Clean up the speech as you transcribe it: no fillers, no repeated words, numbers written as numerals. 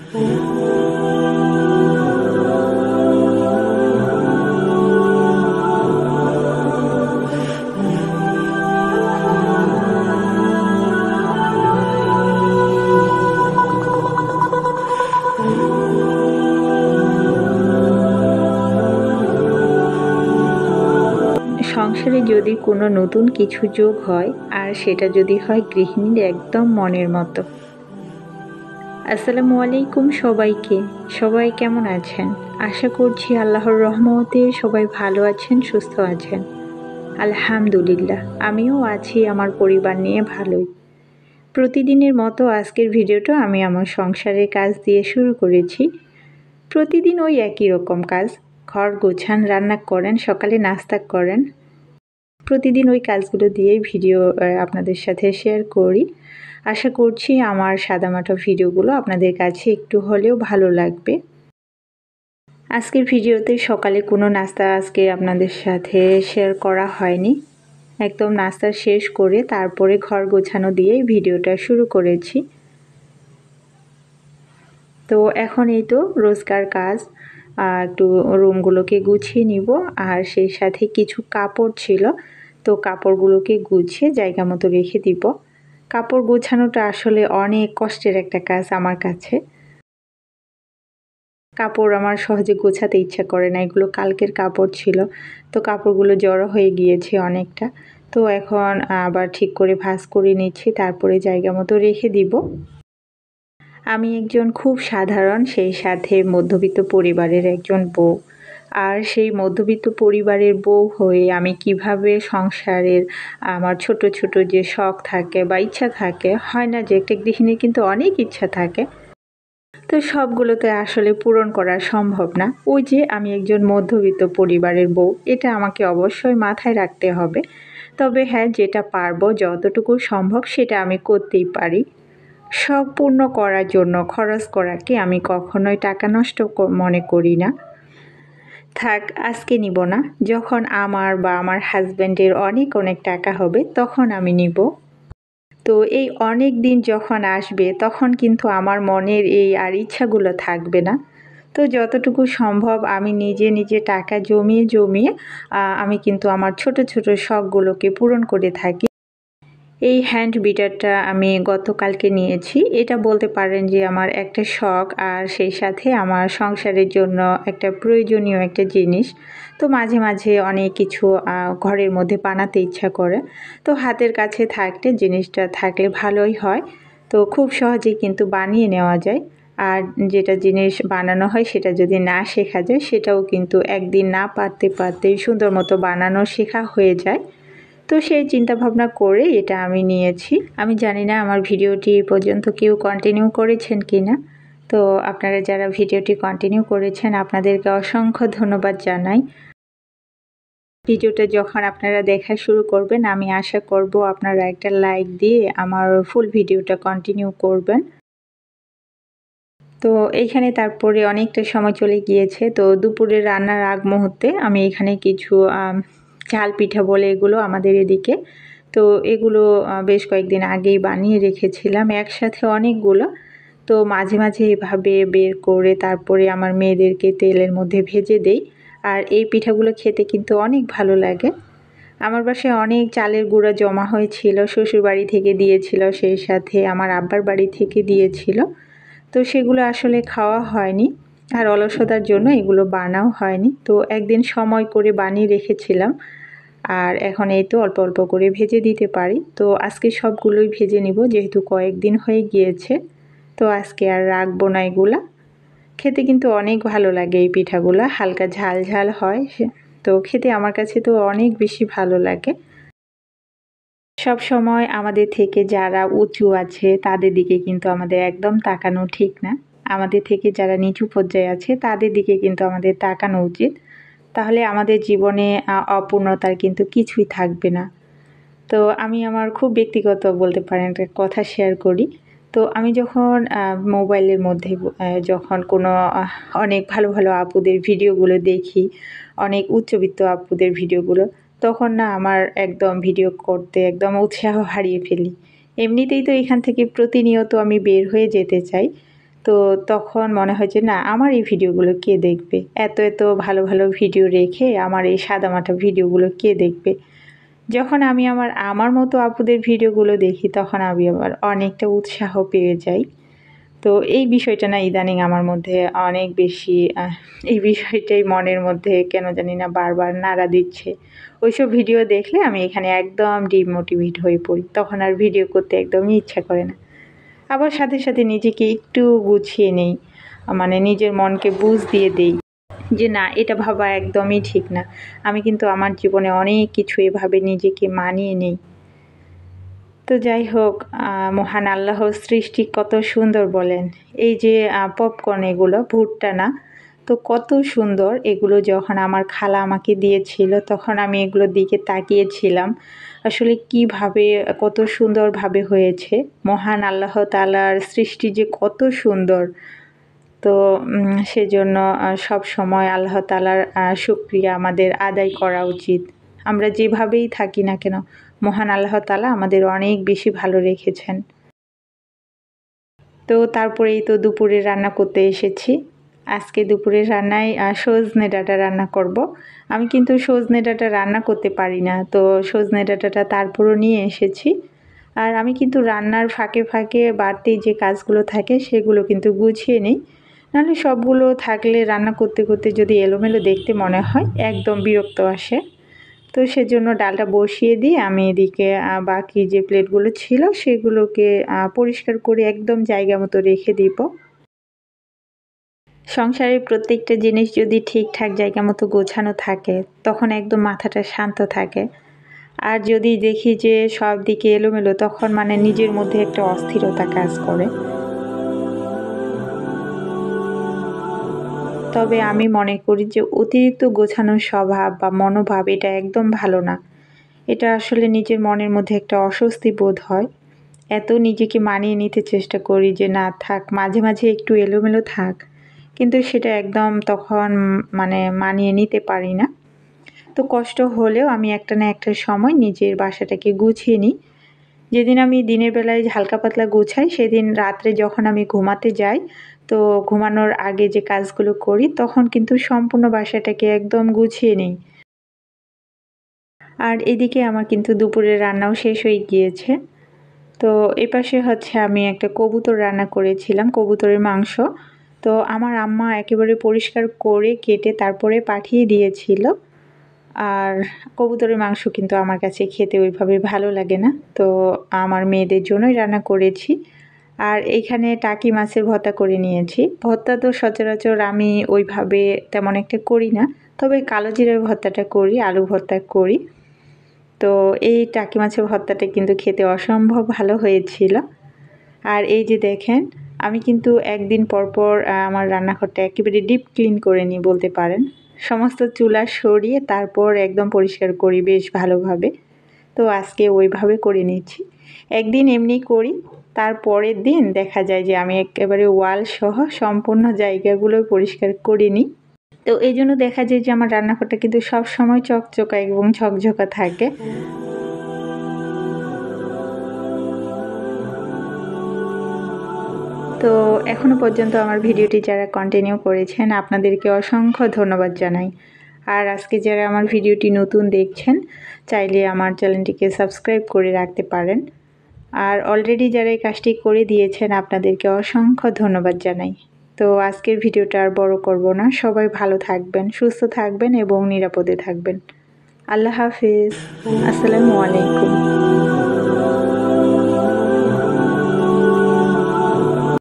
সংসারে যদি কোনো নতুন কিছু যোগ হয় আর সেটা যদি হয় গৃহিণীর একদম মনের মতো। আসসালামু আলাইকুম সবাইকে। সবাই কেমন আছেন? আশা করছি আল্লাহর রহমতে সবাই ভালো আছেন, সুস্থ আছেন। আলহামদুলিল্লাহ, আমিও আছি আমার পরিবার নিয়ে ভালোই। প্রতিদিনের মতো আজকের ভিডিওটা আমি আমার সংসারের কাজ দিয়ে শুরু করেছি। প্রতিদিন ওই একই রকম কাজ, ঘর গোছান, রান্না করেন, সকালে নাস্তা করেন। প্রতিদিন ওই কাজগুলো দিয়েই ভিডিও আপনাদের সাথে শেয়ার করি। আশা করছি আমার সাদামাটা ভিডিওগুলো আপনাদের কাছে একটু হলেও ভালো লাগবে। আজকের ভিডিওতে সকালে কোনো নাস্তা আজকে আপনাদের সাথে শেয়ার করা হয়নি। একদম নাস্তা শেষ করে তারপরে ঘর গোছানো দিয়েই ভিডিওটা শুরু করেছি। তো এখন এই তো রোজকার কাজ, একটু রুমগুলোকে গুছিয়ে নিব। আর সেই সাথে কিছু কাপড় ছিল, তো কাপড়গুলোকে গুছিয়ে জায়গা মতো রেখে দিব। কাপড় গোছানোটা আসলে অনেক কষ্টের একটা কাজ আমার কাছে। কাপড় আমার সহজে গোছাতে ইচ্ছা করে না, এগুলো কালকের কাপড় ছিল, তো কাপড়গুলো জড়ো হয়ে গিয়েছে অনেকটা। তো এখন আবার ঠিক করে ভাঁজ করে নিচ্ছি, তারপরে জায়গা মতো রেখে দিব। আমি একজন খুব সাধারণ, সেই সাথে মধ্যবিত্ত পরিবারের একজন বউ। আর সেই মধ্যবিত্ত পরিবারের বউ হয়ে আমি কিভাবে সংসারের আমার ছোট ছোট যে শখ থাকে বা ইচ্ছা থাকে, হয় না যে একটা গৃহিণীর কিন্তু অনেক ইচ্ছা থাকে, তো সবগুলোতে আসলে পূরণ করা সম্ভব না। ওই যে আমি একজন মধ্যবিত্ত পরিবারের বউ, এটা আমাকে অবশ্যই মাথায় রাখতে হবে। তবে হ্যাঁ, যেটা পারবো, যতটুকু সম্ভব সেটা আমি করতেই পারি। শখ পূর্ণ করার জন্য খরচ করাকে আমি কখনোই টাকা নষ্ট মনে করি না। থাক, আজকে নিব না, যখন আমার বা আমার হাজব্যান্ডের অনেক অনেক টাকা হবে তখন আমি নিব। তো এই অনেক দিন যখন আসবে তখন কিন্তু আমার মনের এই আর ইচ্ছাগুলো থাকবে না। তো যতটুকু সম্ভব আমি নিজে নিজে টাকা জমিয়ে জমিয়ে আমি কিন্তু আমার ছোট ছোট শখগুলোকে পূরণ করে থাকি। এই হ্যান্ড বিটারটা আমি গতকালকে নিয়েছি। এটা বলতে পারেন যে আমার একটা শখ, আর সেই সাথে আমার সংসারের জন্য একটা প্রয়োজনীয় একটা জিনিস। তো মাঝে মাঝে অনেক কিছু ঘরের মধ্যে বানাতে ইচ্ছা করে, তো হাতের কাছে থাকলে জিনিসটা থাকলে ভালোই হয়। তো খুব সহজেই কিন্তু বানিয়ে নেওয়া যায়। আর যেটা জিনিস বানানো হয় সেটা যদি না শেখা যায়, সেটাও কিন্তু একদিন না পারতে পারতেই সুন্দর মতো বানানো শেখা হয়ে যায়। তো সেই চিন্তা ভাবনা করে এটা আমি নিয়েছি। আমি জানি না আমার ভিডিওটি পর্যন্ত কেউ কন্টিনিউ করেছেন কি না। তো আপনারা যারা ভিডিওটি কন্টিনিউ করেছেন আপনাদেরকে অসংখ্য ধন্যবাদ জানাই। ভিডিওটা যখন আপনারা দেখা শুরু করবেন, আমি আশা করব আপনারা একটা লাইক দিয়ে আমার ফুল ভিডিওটা কন্টিনিউ করবেন। তো এইখানে তারপরে অনেকটা সময় চলে গিয়েছে। তো দুপুরে রান্নার আগ মুহূর্তে আমি এখানে কিছু ঝাল পিঠা বলে এগুলো আমাদের এদিকে, তো এগুলো বেশ কয়েকদিন আগেই বানিয়ে রেখেছিলাম একসাথে অনেকগুলো। তো মাঝে মাঝে এভাবে বের করে তারপরে আমার মেয়েদেরকে তেলের মধ্যে ভেজে দেই। আর এই পিঠাগুলো খেতে কিন্তু অনেক ভালো লাগে। আমার বাসায় অনেক চালের গুঁড়া জমা হয়েছিল, শ্বশুরবাড়ি থেকে দিয়েছিল, সেই সাথে আমার আব্বার বাড়ি থেকে দিয়েছিল। তো সেগুলো আসলে খাওয়া হয়নি, আর অলসতার জন্য এগুলো বানাও হয়নি। তো একদিন সময় করে বানিয়ে রেখেছিলাম, আর এখন এই তো অল্প অল্প করে ভেজে দিতে পারি। তো আজকে সবগুলোই ভেজে নিব, যেহেতু কয়েকদিন হয়ে গিয়েছে। তো আজকে আর রাখবো না এগুলা। খেতে কিন্তু অনেক ভালো লাগে এই পিঠাগুলা, হালকা ঝাল ঝাল হয়, তো খেতে আমার কাছে তো অনেক বেশি ভালো লাগে। সব সময় আমাদের থেকে যারা উঁচু আছে তাদের দিকে কিন্তু আমাদের একদম তাকানো ঠিক না। আমাদের থেকে যারা নিচু পর্যায়ে আছে তাদের দিকে কিন্তু আমাদের তাকানো উচিত। তাহলে আমাদের জীবনে অপূর্ণতার কিন্তু কিছুই থাকবে না। তো আমি আমার খুব ব্যক্তিগত বলতে পারেন একটা কথা শেয়ার করি। তো আমি যখন মোবাইলের মধ্যে যখন কোনো অনেক ভালো ভালো আপুদের ভিডিওগুলো দেখি, অনেক উচ্চবিত্ত আপুদের ভিডিওগুলো, তখন না আমার একদম ভিডিও করতে একদম উৎসাহ হারিয়ে ফেলি। এমনিতেই তো এখান থেকে প্রতিনিয়ত আমি বের হয়ে যেতে চাই। তো তখন মনে হয় যে না, আমার এই ভিডিওগুলো কে দেখবে, এত এত ভালো ভালো ভিডিও রেখে আমার এই সাদামাটা ভিডিওগুলো কে দেখবে। যখন আমি আমার আমার মতো আপুদের ভিডিওগুলো দেখি তখন আমি আবার অনেকটা উৎসাহ পেয়ে যাই। তো এই বিষয়টা না ইদানিং আমার মধ্যে অনেক বেশি এই বিষয়টাই মনের মধ্যে কেন জানি না বারবার নাড়া দিচ্ছে। ওইসব ভিডিও দেখলে আমি এখানে একদম ডিমোটিভেট হয়ে পড়ি, তখন আর ভিডিও করতে একদমই ইচ্ছা করে না। আবার সাথে সাথে নিজেকে একটু গুছিয়ে নেই, মানে নিজের মনকে বুঝ দিয়ে দেই যে না, এটা ভাবা একদমই ঠিক না। আমি কিন্তু আমার জীবনে অনেক কিছু এভাবে নিজেকে মানিয়ে নিই। তো যাই হোক, মহান আল্লাহর সৃষ্টি কত সুন্দর বলেন। এই যে পপকর্ন, এগুলো ভুট্টা না, তো কত সুন্দর এগুলো। যখন আমার খালা আমাকে দিয়েছিল তখন আমি এগুলোর দিকে তাকিয়েছিলাম, আসলে কিভাবে কত সুন্দরভাবে হয়েছে। মহান আল্লাহ তাআলার সৃষ্টি যে কত সুন্দর। তো সেজন্য সব সময় আল্লাহ তাআলার শুকরিয়া আমাদের আদায় করা উচিত। আমরা যেভাবেই থাকি না কেন, মহান আল্লাহ তাআলা আমাদের অনেক বেশি ভালো রেখেছেন। তো তারপরেই তো দুপুরে রান্না করতে এসেছি। আজকে দুপুরের রান্নায় সজনে ডাঁটা রান্না করব। আমি কিন্তু সজনে ডাঁটা রান্না করতে পারি না, তো সজনে ডাঁটাটা তারপরও নিয়ে এসেছি। আর আমি কিন্তু রান্নার ফাঁকে ফাঁকে বাড়তি যে কাজগুলো থাকে সেগুলো কিন্তু গুছিয়ে নিই। নাহলে সবগুলো থাকলে রান্না করতে করতে যদি এলোমেলো দেখতে মনে হয়, একদম বিরক্ত আসে। তো সেজন্য ডালটা বসিয়ে দিয়ে আমি এদিকে বাকি যে প্লেটগুলো ছিল সেগুলোকে পরিষ্কার করে একদম জায়গা মতো রেখে দিব। সংসারের প্রত্যেকটা জিনিস যদি ঠিকঠাক জায়গা মতো গোছানো থাকে তখন একদম মাথাটা শান্ত থাকে। আর যদি দেখি যে সব দিকে এলোমেলো, তখন মানে নিজের মধ্যে একটা অস্থিরতা কাজ করে। তবে আমি মনে করি যে অতিরিক্ত গোছানোর স্বভাব বা মনোভাব এটা একদম ভালো না। এটা আসলে নিজের মনের মধ্যে একটা অস্বস্তি বোধ হয়। এত নিজেকে মানিয়ে নিতে চেষ্টা করি যে না থাক, মাঝে মাঝে একটু এলোমেলো থাক, কিন্তু সেটা একদম তখন মানে মানিয়ে নিতে পারি না। তো কষ্ট হলেও আমি একটা না একটা সময় নিজের বাসাটাকে গুছিয়ে নিই। যেদিন আমি দিনের বেলায় হালকা পাতলা গুছাই, সেদিন রাত্রে যখন আমি ঘুমাতে যাই, তো ঘুমানোর আগে যে কাজগুলো করি তখন কিন্তু সম্পূর্ণ বাসাটাকে একদম গুছিয়ে নিই। আর এদিকে আমার কিন্তু দুপুরের রান্নাও শেষ হয়ে গিয়েছে। তো এপাশে হচ্ছে আমি একটা কবুতর রান্না করেছিলাম, কবুতরের মাংস। তো আমার আম্মা একেবারে পরিষ্কার করে কেটে তারপরে পাঠিয়ে দিয়েছিল। আর কবুতরের মাংস কিন্তু আমার কাছে খেতে ওইভাবে ভালো লাগে না, তো আমার মেয়েদের জন্যই রান্না করেছি। আর এইখানে টাকি মাছের ভর্তা করে নিয়েছি। ভর্তা তো সচরাচর আমি ওইভাবে তেমন একটা করি না, তবে কালো জিরার ভর্তাটা করি, আলু ভর্তা করি। তো এই টাকি মাছের ভর্তাটা কিন্তু খেতে অসম্ভব ভালো হয়েছিল। আর এই যে দেখেন, আমি কিন্তু একদিন পর পর আমার রান্নাঘরটা একেবারে ডিপ ক্লিন করে নিই বলতে পারেন। সমস্ত চুলা সরিয়ে তারপর একদম পরিষ্কার করি বেশ ভালোভাবে। তো আজকে ওইভাবে করে নিচ্ছি। একদিন এমনি করি, তারপরের দিন দেখা যায় যে আমি একেবারে ওয়াল সহ সম্পূর্ণ জায়গাগুলো পরিষ্কার করে নিই। তো এই জন্য দেখা যায় যে আমার রান্নাঘরটা কিন্তু সব সময় চকচকা এবং ঝকঝকা থাকে। তো এখনো পর্যন্ত আমার ভিডিওটি যারা কন্টিনিউ করেছেন আপনাদেরকে অসংখ্য ধন্যবাদ জানাই। আর আজকে যারা আমার ভিডিওটি নতুন দেখছেন, চাইলে আমার চ্যানেলটিকে সাবস্ক্রাইব করে রাখতে পারেন। আর অলরেডি যারা এই কাজটি করে দিয়েছেন আপনাদেরকে অসংখ্য ধন্যবাদ জানাই। তো আজকের ভিডিওটা আর বড় করব না, সবাই ভালো থাকবেন, সুস্থ থাকবেন এবং নিরাপদে থাকবেন। আল্লাহ হাফিজ। আসসালামু আলাইকুম।